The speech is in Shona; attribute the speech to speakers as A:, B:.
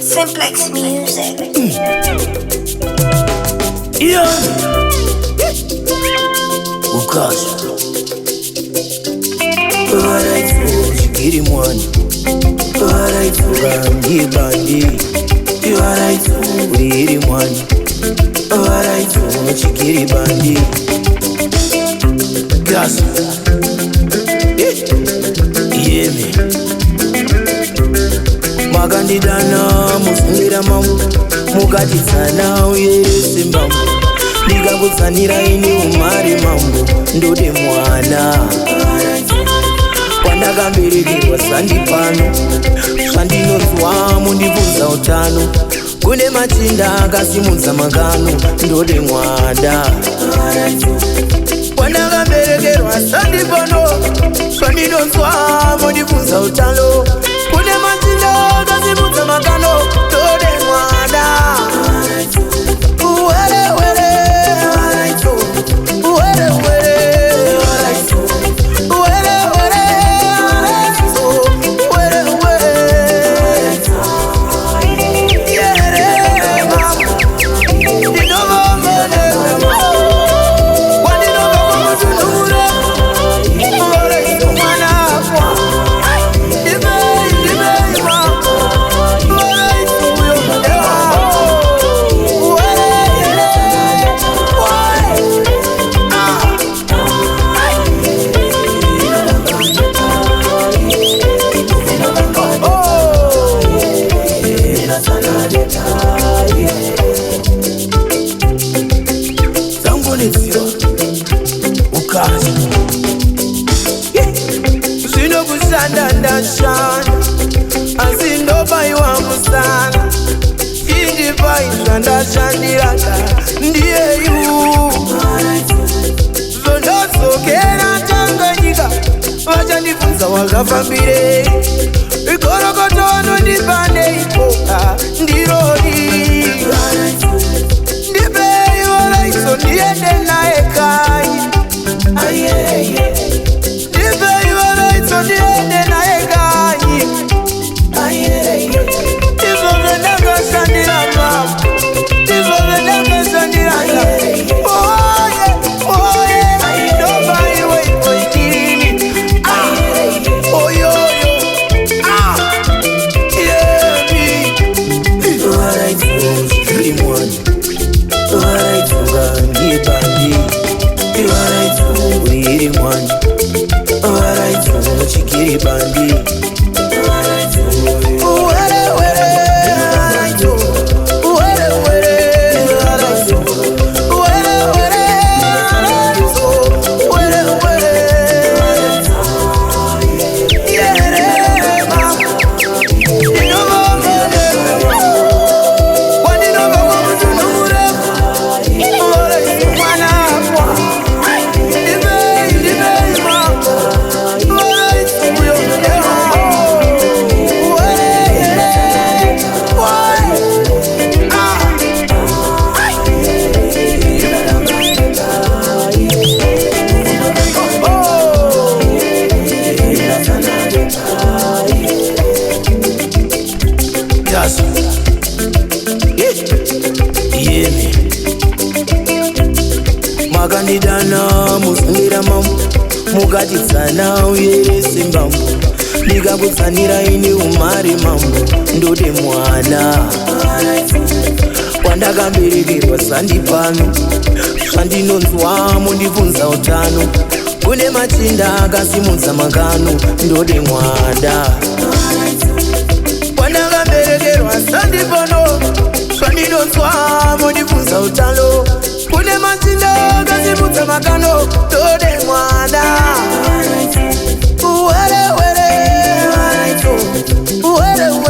A: Simplex Music.
B: Yeah. Ukasha. Varaidzo chikiri mwani. Varaidzo rangi bandi. Varaidzo uriri mwani. Varaidzo chikiri bandi. Gas. Yeme. Makandidana musungira mamu. Mukatitsana uyerese mbambo. Ndikakutsanira ini umari mambo. Ndode mwana pandakamberekerwa sandipano. Zvandinonzwa mundibvunza utano. Kune machinda akasimudza makano. Ndode mwana pandakamberekerwa sandipano. Zvandinonzwa mundibvunza utano. Kune machinda akasimudza makano. Ndode mwana ndashandiraka ndiyeyu zondazokera Tanganyika vachandibvunza wakafambire ikorokotono ndipandeipoka ndirori ndipei Varaidzo ndiende naye kanyi ndipei Varaidzo ndiende naye kanyi izvo zvendakashandira mama. Makandidana musungira mamu. Mukatitsana uyerese mbambo. Ndikakutsanira ini umari mambo. Ndode mwana pandakamberekerwa sandipano. Zvandinonzwa mundibvunza utano. Kune machinda akasimudza makano. Ndode mwana pandakamberekerwa sandipano. Zvandinonzwa mundibvunza utano. Kune machinda akasimudza makano. Ndode mwana were were Varaidzo were